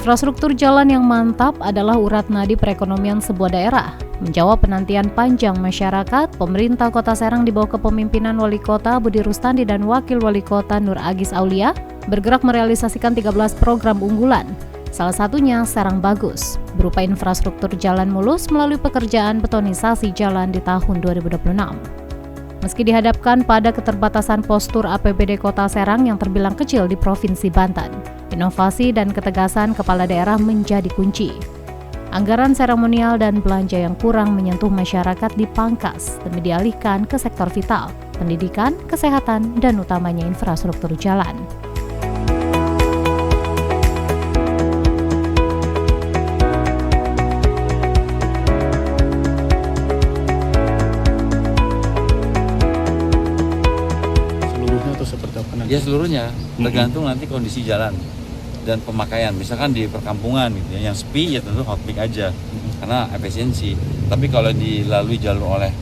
Infrastruktur jalan yang mantap adalah urat nadi perekonomian sebuah daerah. Menjawab penantian panjang masyarakat, pemerintah Kota Serang di bawah kepemimpinan Wali Kota Budi Rustandi dan Wakil Wali Kota Nur Agis Aulia bergerak merealisasikan 13 program unggulan. Salah satunya Serang Bagus, berupa infrastruktur jalan mulus melalui pekerjaan betonisasi jalan di tahun 2026. Meski dihadapkan pada keterbatasan postur APBD Kota Serang yang terbilang kecil di Provinsi Banten, inovasi dan ketegasan kepala daerah menjadi kunci. Anggaran seremonial dan belanja yang kurang menyentuh masyarakat dipangkas demi dialihkan ke sektor vital, pendidikan, kesehatan, dan utamanya infrastruktur jalan. Ya seluruhnya, tergantung nanti kondisi jalan dan pemakaian. Misalkan di perkampungan gitu ya, yang sepi ya tentu hot mix aja karena efisiensi. Tapi kalau dilalui jalur oleh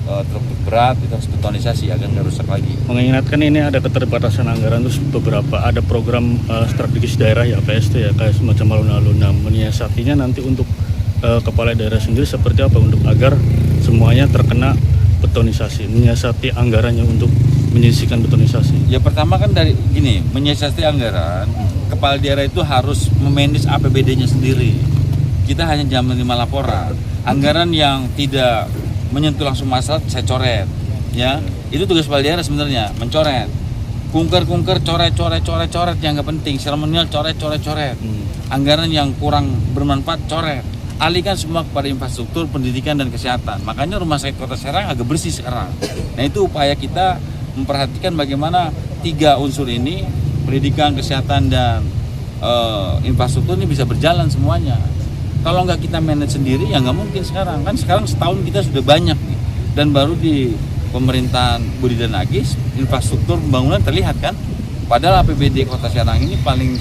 truk berat itu harus betonisasi agar nggak rusak lagi. Mengingatkan ini ada keterbatasan anggaran, terus beberapa ada program strategis daerah ya PST ya kayak semacam alun-alun. Nah, menyiasatinya nanti untuk kepala daerah sendiri seperti apa untuk agar semuanya terkena betonisasi, menyiasati anggarannya untuk menyisihkan betonisasi. Ya pertama kan dari gini, menyiasati anggaran, kepala daerah itu harus memanage APBD-nya sendiri. Kita hanya jam 5 laporan. Anggaran yang tidak menyentuh langsung masalah saya coret, ya. Itu tugas kepala daerah sebenarnya, mencoret. Kunker-kunker, coret yang nggak penting, seremonial coret. Anggaran yang kurang bermanfaat coret. Alihkan semua kepada infrastruktur, pendidikan, dan kesehatan. Makanya rumah sakit Kota Serang agak bersih sekarang. Nah itu upaya kita memperhatikan bagaimana 3 unsur ini, pendidikan, kesehatan, dan infrastruktur ini bisa berjalan semuanya. Kalau nggak kita manage sendiri ya nggak mungkin sekarang. Kan sekarang setahun kita sudah banyak nih. Dan baru di pemerintahan Budi dan Agis, infrastruktur pembangunan terlihat kan. Padahal APBD Kota Serang ini paling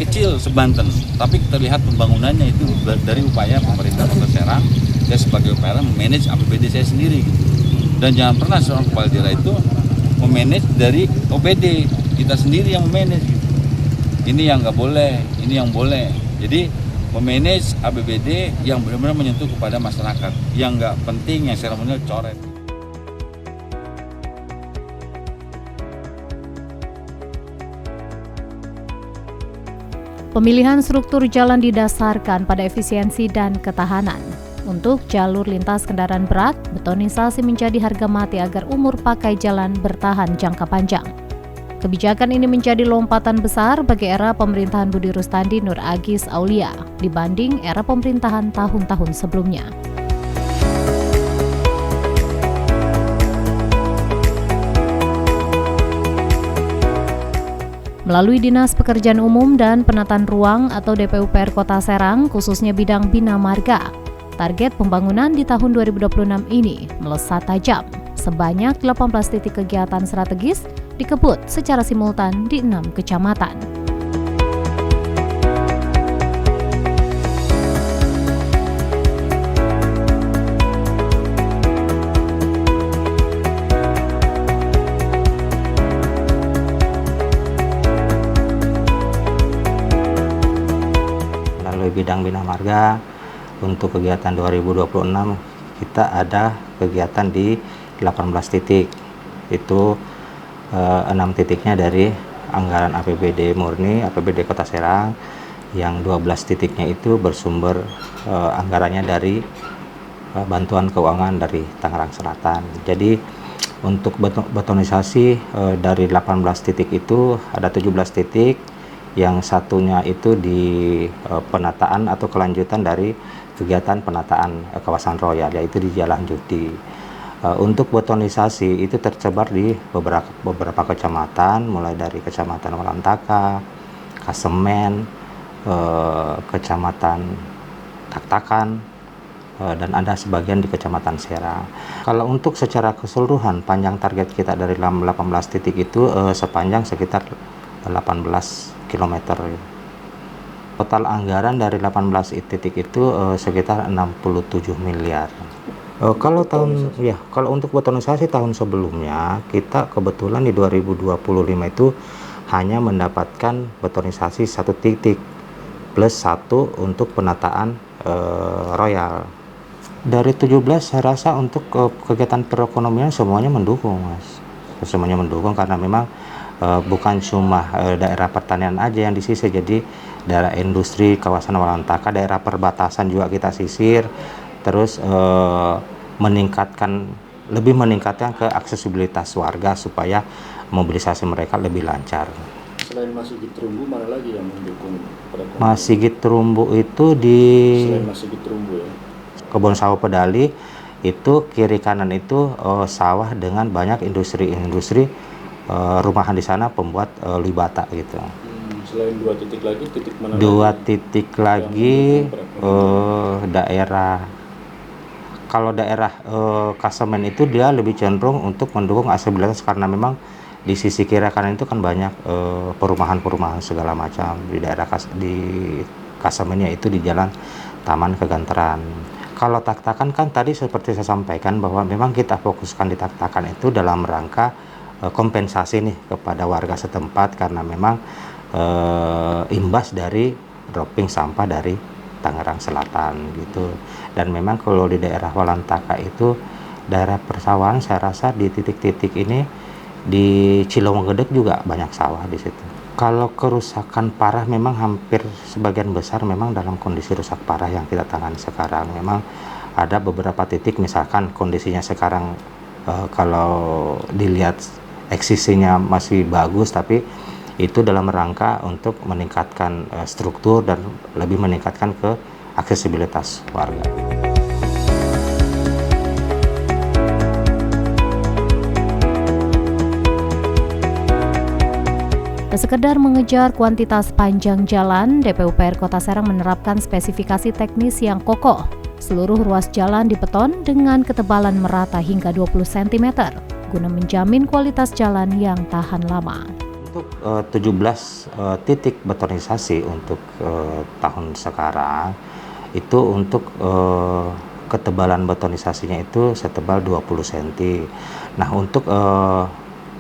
kecil se-Banten, tapi terlihat pembangunannya itu dari upaya pemerintah Kota Serang. Saya sebagai upaya memanage APBD saya sendiri gitu. Dan jangan pernah seorang kepala daerah itu memanage dari OPD, kita sendiri yang memanage gitu. Ini yang nggak boleh, ini yang boleh. Jadi memanage APBD yang benar-benar menyentuh kepada masyarakat, yang nggak penting, yang seremonial coret. Pemilihan struktur jalan didasarkan pada efisiensi dan ketahanan. Untuk jalur lintas kendaraan berat, betonisasi menjadi harga mati agar umur pakai jalan bertahan jangka panjang. Kebijakan ini menjadi lompatan besar bagi era pemerintahan Budi Rustandi Nur Agis Aulia dibanding era pemerintahan tahun-tahun sebelumnya. Melalui Dinas Pekerjaan Umum dan Penataan Ruang atau DPUPR Kota Serang, khususnya bidang Bina Marga, target pembangunan di tahun 2026 ini melesat tajam. Sebanyak 18 titik kegiatan strategis dikebut secara simultan di 6 kecamatan. Bidang Bina Marga untuk kegiatan 2026 kita ada kegiatan di 18 titik, itu 6 titiknya dari anggaran APBD murni APBD Kota Serang, yang 12 titiknya itu bersumber anggarannya dari bantuan keuangan dari Tangerang Selatan. Jadi untuk betonisasi dari 18 titik itu ada 17 titik, yang satunya itu di penataan atau kelanjutan dari kegiatan penataan kawasan Royal, yaitu di Jalan Judi. Untuk betonisasi itu tersebar di beberapa kecamatan, mulai dari Kecamatan Walantaka, Kasemen, Kecamatan Taktakan, dan ada sebagian di Kecamatan Serang. Kalau untuk secara keseluruhan panjang target kita dari 18 titik itu sepanjang sekitar 18 km. Total anggaran dari 18 titik itu sekitar 67 miliar. Kalau untuk betonisasi tahun sebelumnya, kita kebetulan di 2025 itu hanya mendapatkan betonisasi 1 titik plus 1 untuk penataan royal. Dari 17 saya rasa untuk kegiatan perekonomian semuanya mendukung, Mas. Semuanya mendukung karena memang bukan cuma daerah pertanian aja yang disisir, jadi daerah industri, kawasan Walantaka, daerah perbatasan juga kita sisir, terus lebih meningkatkan ke aksesibilitas warga supaya mobilisasi mereka lebih lancar. Selain Mas Sigit Terumbu, mana lagi yang mendukung perekonomian? Mas Sigit Terumbu itu di Selain Mas Sigit Terumbu ya? Kebun Sawah Pedali itu kiri kanan itu sawah dengan banyak industri rumahan di sana pembuat libata gitu. Selain 2 titik lagi, titik mana? 2 titik lagi daerah, kalau daerah Kasemen itu dia lebih cenderung untuk mendukung aksesibilitas karena memang di sisi kiri kanan itu kan banyak perumahan segala macam di daerah di Kasemennya itu di Jalan Taman Keganteran. Kalau tak-takan kan tadi seperti saya sampaikan bahwa memang kita fokuskan di tak-takan itu dalam rangka kompensasi nih kepada warga setempat karena memang imbas dari dropping sampah dari Tangerang Selatan gitu. Dan memang kalau di daerah Walantaka itu daerah persawahan, saya rasa di titik-titik ini di Cilowonggedek juga banyak sawah di situ. Kalau kerusakan parah memang hampir sebagian besar memang dalam kondisi rusak parah yang kita tangani sekarang. Memang ada beberapa titik misalkan kondisinya sekarang kalau dilihat eksisinya masih bagus, tapi itu dalam rangka untuk meningkatkan struktur dan lebih meningkatkan ke aksesibilitas warga. Sekedar mengejar kuantitas panjang jalan, DPUPR Kota Serang menerapkan spesifikasi teknis yang kokoh. Seluruh ruas jalan dibeton dengan ketebalan merata hingga 20 cm, guna menjamin kualitas jalan yang tahan lama. Untuk 17 titik betonisasi untuk tahun sekarang, itu untuk ketebalan betonisasinya itu setebal 20 cm. Nah, untuk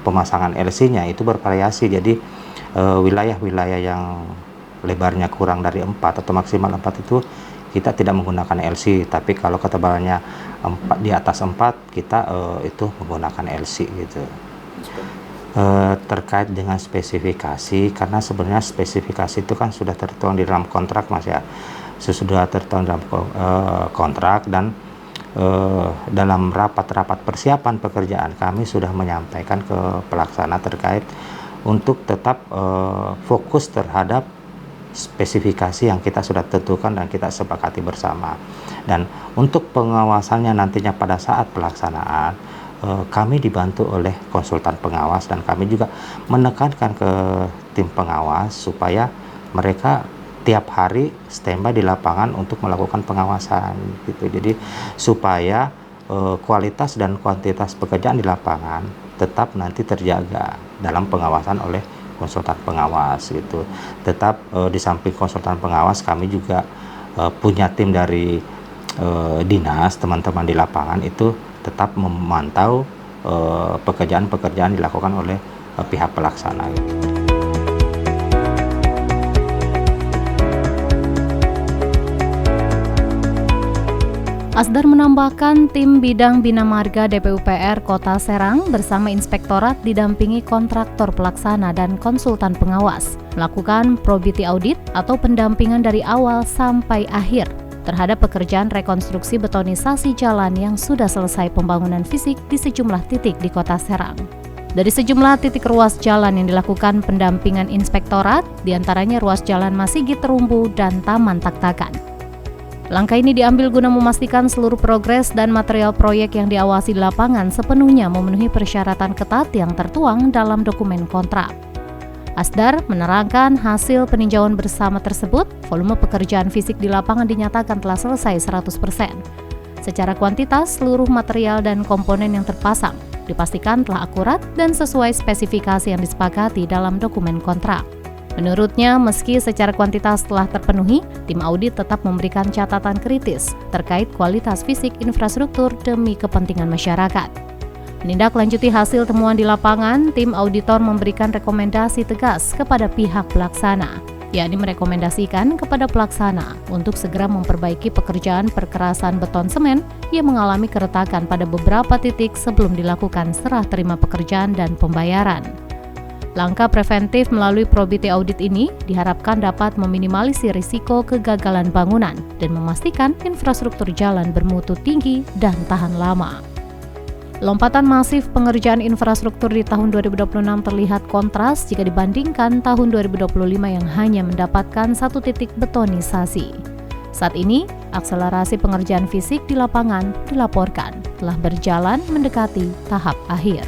pemasangan LC-nya itu bervariasi, jadi wilayah-wilayah yang lebarnya kurang dari 4 atau maksimal 4 itu kita tidak menggunakan LC, tapi kalau ketebalannya 4, di atas 4 kita itu menggunakan LC gitu. Terkait dengan spesifikasi, karena sebenarnya spesifikasi itu kan sudah tertuang di dalam kontrak, Mas ya, sudah tertuang dalam kontrak, dan dalam rapat-rapat persiapan pekerjaan kami sudah menyampaikan ke pelaksana terkait untuk tetap fokus terhadap spesifikasi yang kita sudah tentukan dan kita sepakati bersama. Dan untuk pengawasannya nantinya pada saat pelaksanaan, kami dibantu oleh konsultan pengawas dan kami juga menekankan ke tim pengawas supaya mereka tiap hari standby di lapangan untuk melakukan pengawasan gitu. Jadi supaya kualitas dan kuantitas pekerjaan di lapangan tetap nanti terjaga dalam pengawasan oleh konsultan pengawas gitu. Tetap di samping konsultan pengawas kami juga punya tim dari dinas, teman-teman di lapangan itu tetap memantau pekerjaan-pekerjaan dilakukan oleh pihak pelaksana gitu. Asdar menambahkan tim bidang Bina Marga DPUPR Kota Serang bersama inspektorat didampingi kontraktor pelaksana dan konsultan pengawas melakukan probity audit atau pendampingan dari awal sampai akhir terhadap pekerjaan rekonstruksi betonisasi jalan yang sudah selesai pembangunan fisik di sejumlah titik di Kota Serang. Dari sejumlah titik ruas jalan yang dilakukan pendampingan inspektorat, diantaranya ruas jalan Mas Sigit Terumbu dan Taman Tak-Takan. Langkah ini diambil guna memastikan seluruh progres dan material proyek yang diawasi di lapangan sepenuhnya memenuhi persyaratan ketat yang tertuang dalam dokumen kontrak. Asdar menerangkan hasil peninjauan bersama tersebut, volume pekerjaan fisik di lapangan dinyatakan telah selesai 100%. Secara kuantitas, seluruh material dan komponen yang terpasang dipastikan telah akurat dan sesuai spesifikasi yang disepakati dalam dokumen kontrak. Menurutnya, meski secara kuantitas telah terpenuhi, tim audit tetap memberikan catatan kritis terkait kualitas fisik infrastruktur demi kepentingan masyarakat. Menindaklanjuti hasil temuan di lapangan, tim auditor memberikan rekomendasi tegas kepada pihak pelaksana yakni merekomendasikan kepada pelaksana untuk segera memperbaiki pekerjaan perkerasan beton semen yang mengalami keretakan pada beberapa titik sebelum dilakukan serah terima pekerjaan dan pembayaran. Langkah preventif melalui probity audit ini diharapkan dapat meminimalisir risiko kegagalan bangunan dan memastikan infrastruktur jalan bermutu tinggi dan tahan lama. Lompatan masif pengerjaan infrastruktur di tahun 2026 terlihat kontras jika dibandingkan tahun 2025 yang hanya mendapatkan 1 titik betonisasi. Saat ini, akselerasi pengerjaan fisik di lapangan dilaporkan telah berjalan mendekati tahap akhir.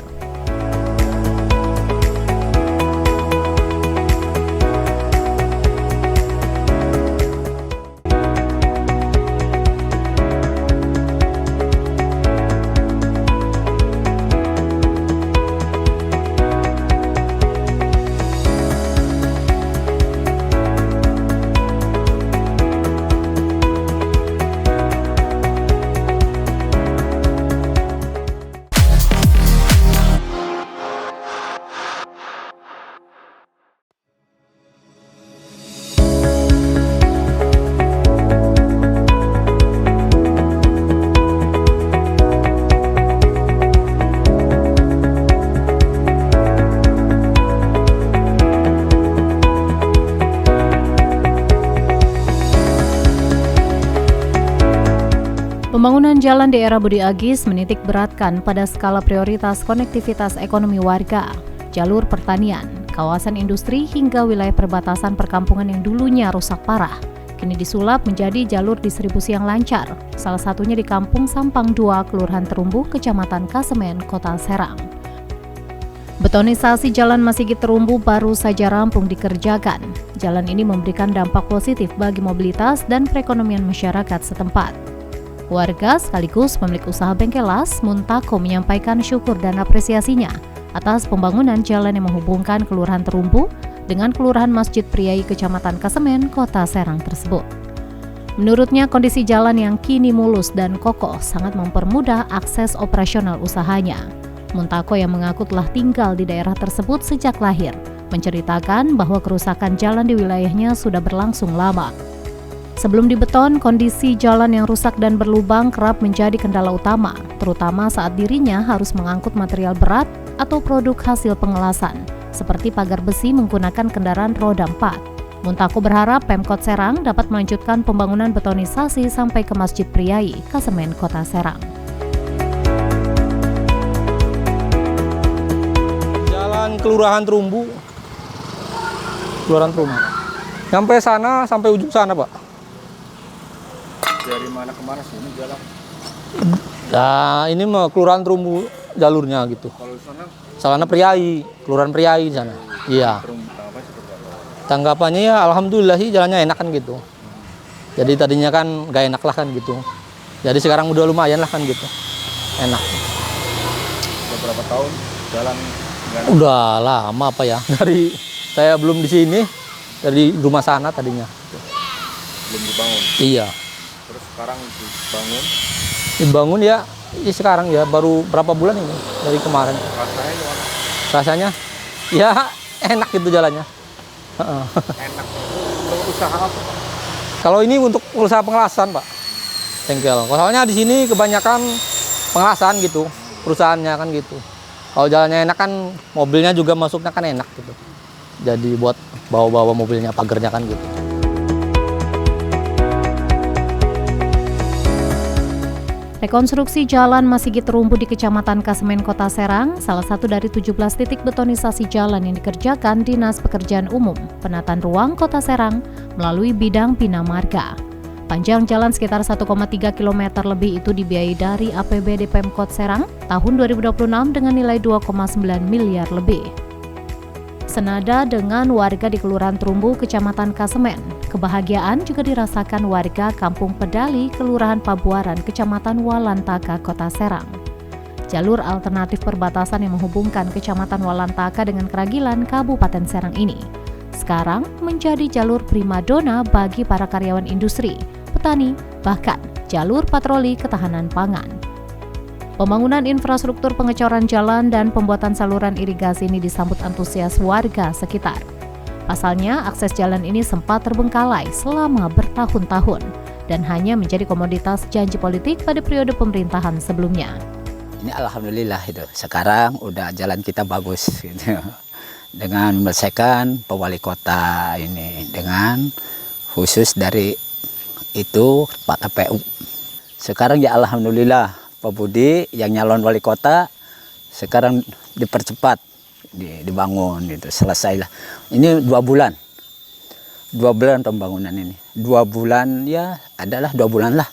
Pembangunan jalan di era Budi Agis menitik beratkan pada skala prioritas konektivitas ekonomi warga, jalur pertanian, kawasan industri hingga wilayah perbatasan perkampungan yang dulunya rusak parah, kini disulap menjadi jalur distribusi yang lancar, salah satunya di Kampung Sampang 2, Kelurahan Terumbu, Kecamatan Kasemen, Kota Serang. Betonisasi Jalan Masigit Terumbu baru saja rampung dikerjakan. Jalan ini memberikan dampak positif bagi mobilitas dan perekonomian masyarakat setempat. Warga sekaligus pemilik usaha bengkelas Muntako menyampaikan syukur dan apresiasinya atas pembangunan jalan yang menghubungkan Kelurahan Terumbu dengan Kelurahan Masjid Priai Kecamatan Kasemen, Kota Serang tersebut. Menurutnya, kondisi jalan yang kini mulus dan kokoh sangat mempermudah akses operasional usahanya. Muntako yang mengaku telah tinggal di daerah tersebut sejak lahir, menceritakan bahwa kerusakan jalan di wilayahnya sudah berlangsung lama. Sebelum dibeton, kondisi jalan yang rusak dan berlubang kerap menjadi kendala utama, terutama saat dirinya harus mengangkut material berat atau produk hasil pengelasan, seperti pagar besi menggunakan kendaraan roda 4. Muntako berharap Pemkot Serang dapat melanjutkan pembangunan betonisasi sampai ke Masjid Priai, Kasemen, Kota Serang. Jalan Kelurahan Terumbu. Sampai sana, sampai ujung sana, Pak. Dari mana ke mana sih ini jalan? Nah, ini mah Kelurahan Terumbu jalurnya gitu. Kalau sana? Sana Priai, Kelurahan Priai di sana. Iya. Tanggapannya ya alhamdulillah sih jalannya enak kan gitu. Jadi tadinya kan gak enak lah kan gitu. Jadi sekarang udah lumayan lah kan gitu. Enak. Udah berapa tahun jalan? Udah lama apa ya. Dari saya belum di sini, dari rumah sana tadinya. Belum dibangun? Iya. Terus sekarang dibangun? Dibangun ya sekarang ya baru berapa bulan ini dari kemarin. Rasanya gimana? Rasanya ya enak gitu jalannya. Enak. Untuk usaha apa, Pak? Kalau ini untuk usaha pengelasan, Pak. Bengkel. Soalnya di sini kebanyakan pengelasan gitu, perusahaannya kan gitu. Kalau jalannya enak kan mobilnya juga masuknya kan enak gitu. Jadi buat bawa-bawa mobilnya, pagernya kan gitu. Rekonstruksi Jalan Masigit Terumbu di Kecamatan Kasemen, Kota Serang, salah satu dari 17 titik betonisasi jalan yang dikerjakan Dinas Pekerjaan Umum, Penataan Ruang Kota Serang melalui bidang Bina Marga. Panjang jalan sekitar 1,3 km lebih itu dibiayai dari APBD Pemkot Serang tahun 2026 dengan nilai 2,9 miliar lebih. Senada dengan warga di Kelurahan Terumbu, Kecamatan Kasemen, kebahagiaan juga dirasakan warga Kampung Pedali, Kelurahan Pabuaran, Kecamatan Walantaka, Kota Serang. Jalur alternatif perbatasan yang menghubungkan Kecamatan Walantaka dengan Keragilan, Kabupaten Serang ini sekarang menjadi jalur primadona bagi para karyawan industri, petani, bahkan jalur patroli ketahanan pangan. Pembangunan infrastruktur pengecoran jalan dan pembuatan saluran irigasi ini disambut antusias warga sekitar. Pasalnya, akses jalan ini sempat terbengkalai selama bertahun-tahun dan hanya menjadi komoditas janji politik pada periode pemerintahan sebelumnya. Ini alhamdulillah itu. Sekarang udah jalan kita bagus gitu. Dengan menyelesaikan Pak Wali Kota ini dengan khusus dari itu Pak KPU. Sekarang ya alhamdulillah Pak Budi yang nyalon wali kota sekarang dipercepat, dibangun gitu, selesailah. Ini 2 bulan. 2 bulan pembangunan ini. 2 bulan ya adalah 2 bulan lah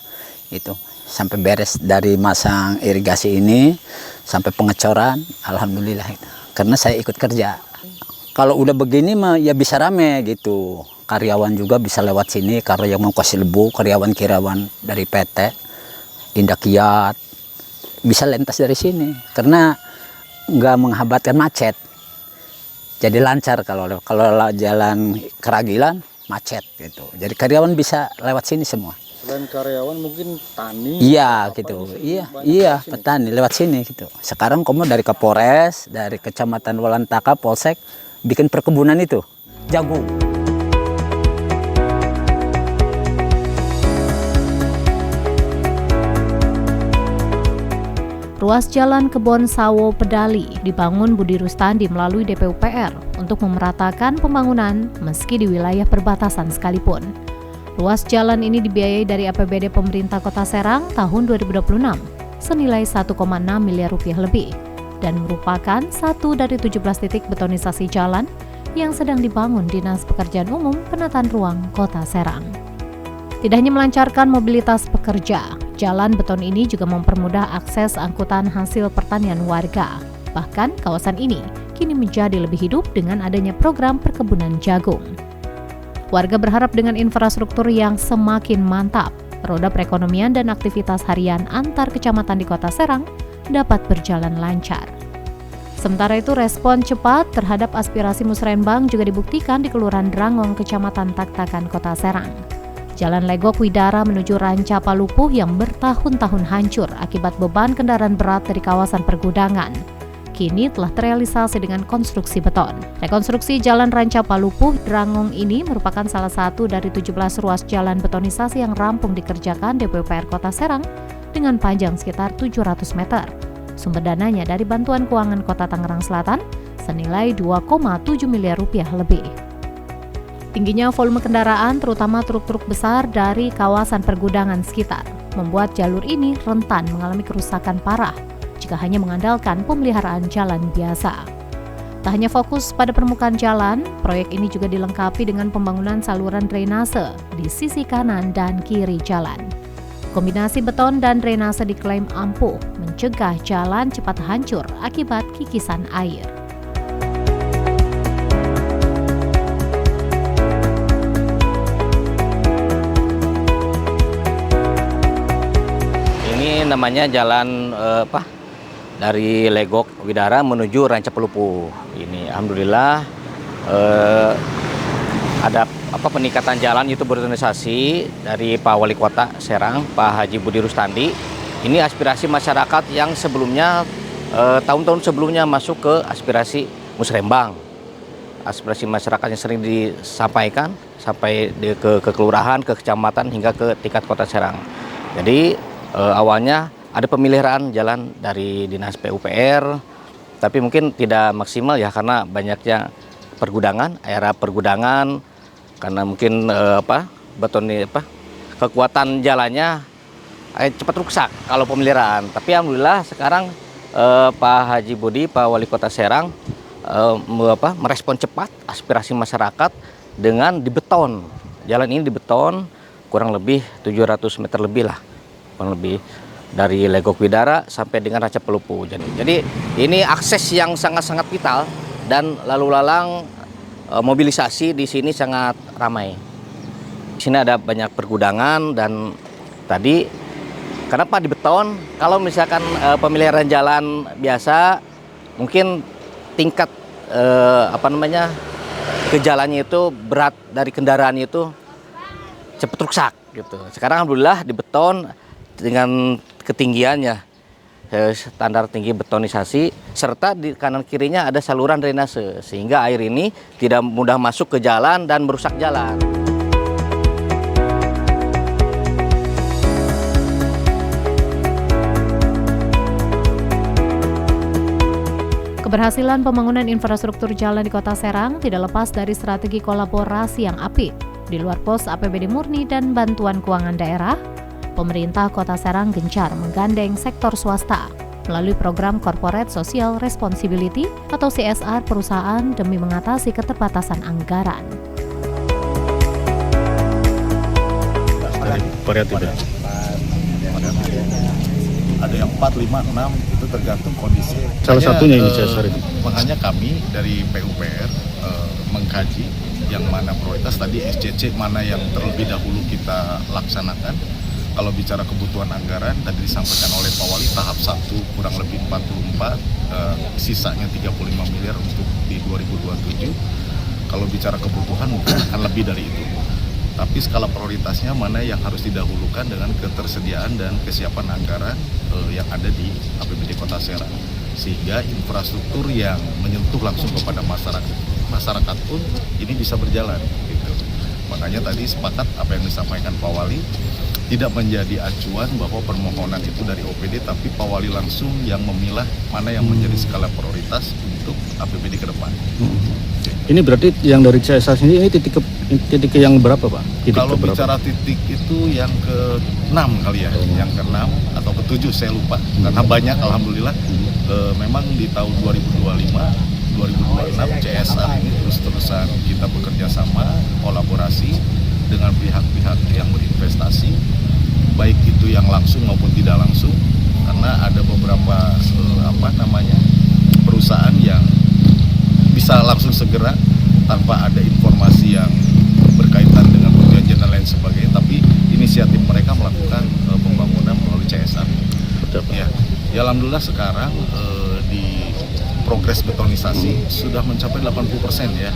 itu. Sampai beres dari masang irigasi ini sampai pengecoran, alhamdulillah itu. Karena saya ikut kerja. Kalau udah begini mah ya bisa rame gitu. Karyawan juga bisa lewat sini, karena yang mau kasih lebu, karyawan-karyawan dari PT, Indakiat, bisa lintas dari sini. Karena nggak menghambatkan macet. Jadi lancar kalau jalan Keragilan, macet gitu. Jadi karyawan bisa lewat sini semua. Selain karyawan mungkin tani. Iya gitu. Iya, petani lewat sini gitu. Sekarang kamu dari Kapolres, dari Kecamatan Walantaka, Polsek bikin perkebunan itu, jagung. Ruas Jalan Kebon Sawo Pedali dibangun Budi Rustandi melalui DPUPR untuk memeratakan pembangunan meski di wilayah perbatasan sekalipun. Ruas jalan ini dibiayai dari APBD pemerintah Kota Serang tahun 2026 senilai 1,6 miliar rupiah lebih dan merupakan satu dari 17 titik betonisasi jalan yang sedang dibangun Dinas Pekerjaan Umum Penataan Ruang Kota Serang. Tidak hanya melancarkan mobilitas pekerja, jalan beton ini juga mempermudah akses angkutan hasil pertanian warga. Bahkan kawasan ini kini menjadi lebih hidup dengan adanya program perkebunan jagung. Warga berharap dengan infrastruktur yang semakin mantap, roda perekonomian dan aktivitas harian antar kecamatan di Kota Serang dapat berjalan lancar. Sementara itu, respon cepat terhadap aspirasi musrembang juga dibuktikan di Kelurahan Drangong, Kecamatan Taktakan, Kota Serang. Jalan Legok Widara menuju Ranca Palupuh yang bertahun-tahun hancur akibat beban kendaraan berat dari kawasan pergudangan, kini telah terrealisasi dengan konstruksi beton. Rekonstruksi Jalan Ranca Palupuh Drangong ini merupakan salah satu dari 17 ruas jalan betonisasi yang rampung dikerjakan DPUPR Kota Serang dengan panjang sekitar 700 meter. Sumber dananya dari bantuan keuangan Kota Tangerang Selatan senilai 2,7 miliar rupiah lebih. Tingginya volume kendaraan, terutama truk-truk besar dari kawasan pergudangan sekitar, membuat jalur ini rentan mengalami kerusakan parah jika hanya mengandalkan pemeliharaan jalan biasa. Tak hanya fokus pada permukaan jalan, proyek ini juga dilengkapi dengan pembangunan saluran drainase di sisi kanan dan kiri jalan. Kombinasi beton dan drainase diklaim ampuh mencegah jalan cepat hancur akibat kikisan air. Ini namanya jalan dari Legok Widara menuju Ranca Palupuh. Ini alhamdulillah ada peningkatan jalan itu berorganisasi dari Pak Wali Kota Serang, Pak Haji Budi Rustandi. Ini aspirasi masyarakat yang sebelumnya tahun-tahun sebelumnya masuk ke aspirasi musrembang. Aspirasi masyarakat yang sering disampaikan sampai ke kelurahan, ke kecamatan hingga ke tingkat Kota Serang. Jadi awalnya ada pemeliharaan jalan dari Dinas PUPR, tapi mungkin tidak maksimal ya karena banyaknya pergudangan, area pergudangan, karena mungkin beton kekuatan jalannya cepat rusak kalau pemeliharaan. Tapi alhamdulillah sekarang Pak Haji Budi, Pak Wali Kota Serang merespon cepat aspirasi masyarakat dengan dibeton. Jalan ini dibeton kurang lebih 700 meter lebih lah. Lebih dari Legok Widara sampai dengan Ranca Palupuh. Jadi ini akses yang sangat-sangat vital dan lalu lalang mobilisasi di sini sangat ramai. Di sini ada banyak pergudangan dan tadi kenapa dibeton? Kalau misalkan pemeliharaan jalan biasa mungkin tingkat ke jalannya itu berat dari kendaraan itu cepat rusak gitu. Sekarang alhamdulillah dibeton dengan ketinggiannya standar tinggi betonisasi, serta di kanan kirinya ada saluran drainase, sehingga air ini tidak mudah masuk ke jalan dan merusak jalan. Keberhasilan pembangunan infrastruktur jalan di Kota Serang tidak lepas dari strategi kolaborasi yang apik. Di luar pos APBD murni dan bantuan keuangan daerah, pemerintah Kota Serang gencar menggandeng sektor swasta melalui program Corporate Social Responsibility atau CSR perusahaan demi mengatasi keterbatasan anggaran. Variatif ya? Ada yang 4, 5, 6, itu tergantung kondisi. Salah satunya ini CSR itu. Makanya kami dari PUPR mengkaji yang mana prioritas, tadi SCC mana yang terlebih dahulu kita laksanakan. Kalau bicara kebutuhan anggaran, tadi disampaikan oleh Pak Wali, tahap 1 kurang lebih 44, sisanya 35 miliar untuk di 2027. Kalau bicara kebutuhan mungkin akan lebih dari itu. Tapi skala prioritasnya mana yang harus didahulukan dengan ketersediaan dan kesiapan anggaran yang ada di APBD Kota Serang, sehingga infrastruktur yang menyentuh langsung kepada masyarakat pun ini bisa berjalan gitu. Makanya tadi sepakat apa yang disampaikan Pak Wali, tidak menjadi acuan bahwa permohonan itu dari OPD, tapi Pak Wali langsung yang memilah mana yang menjadi skala prioritas untuk APBD ke depan. Ini berarti yang dari CSR sendiri ini titik yang berapa, Pak? Kalau bicara titik itu yang ke-6 kali ya, yang ke-6 atau ke-7 saya lupa, karena banyak alhamdulillah. Memang di tahun 2025, 2026 CSR ini terus-terusan kita bekerja sama, kolaborasi dengan pihak-pihak yang berinvestasi, baik itu yang langsung maupun tidak langsung, karena ada beberapa perusahaan yang bisa langsung segera tanpa ada informasi yang berkaitan dengan perjanjian dan lain sebagainya, tapi inisiatif mereka melakukan pembangunan melalui CSR. Ya, alhamdulillah sekarang di progres betonisasi sudah mencapai 80% ya.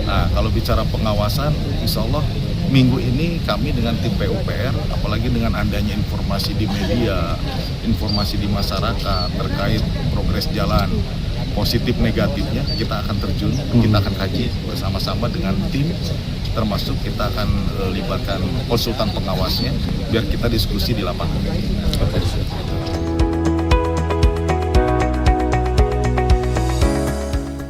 Nah, kalau bicara pengawasan, insya Allah minggu ini kami dengan tim PUPR, apalagi dengan adanya informasi di media, informasi di masyarakat terkait progres jalan, positif negatifnya, kita akan terjun, kita akan kaji bersama-sama dengan tim, termasuk kita akan libatkan konsultan pengawasnya, biar kita diskusi di lapangan.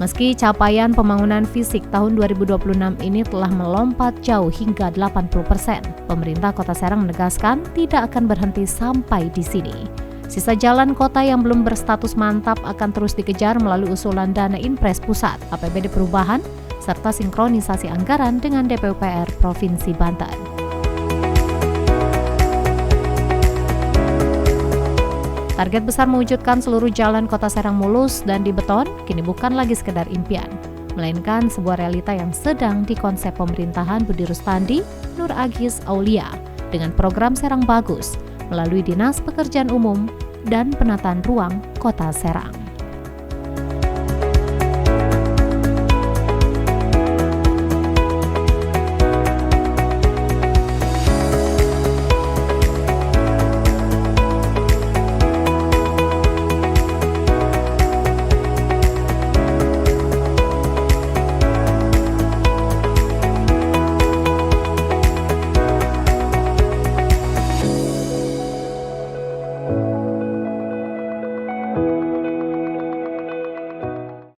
Meski capaian pembangunan fisik tahun 2026 ini telah melompat jauh hingga 80%, pemerintah Kota Serang menegaskan tidak akan berhenti sampai di sini. Sisa jalan kota yang belum berstatus mantap akan terus dikejar melalui usulan dana Inpres Pusat, APBD Perubahan, serta sinkronisasi anggaran dengan DPUPR Provinsi Banten. Target besar mewujudkan seluruh jalan Kota Serang mulus dan dibeton kini bukan lagi sekedar impian, melainkan sebuah realita yang sedang dikonsep pemerintahan Budi Rustandi Nur Agis Aulia dengan program Serang Bagus melalui Dinas Pekerjaan Umum dan Penataan Ruang Kota Serang.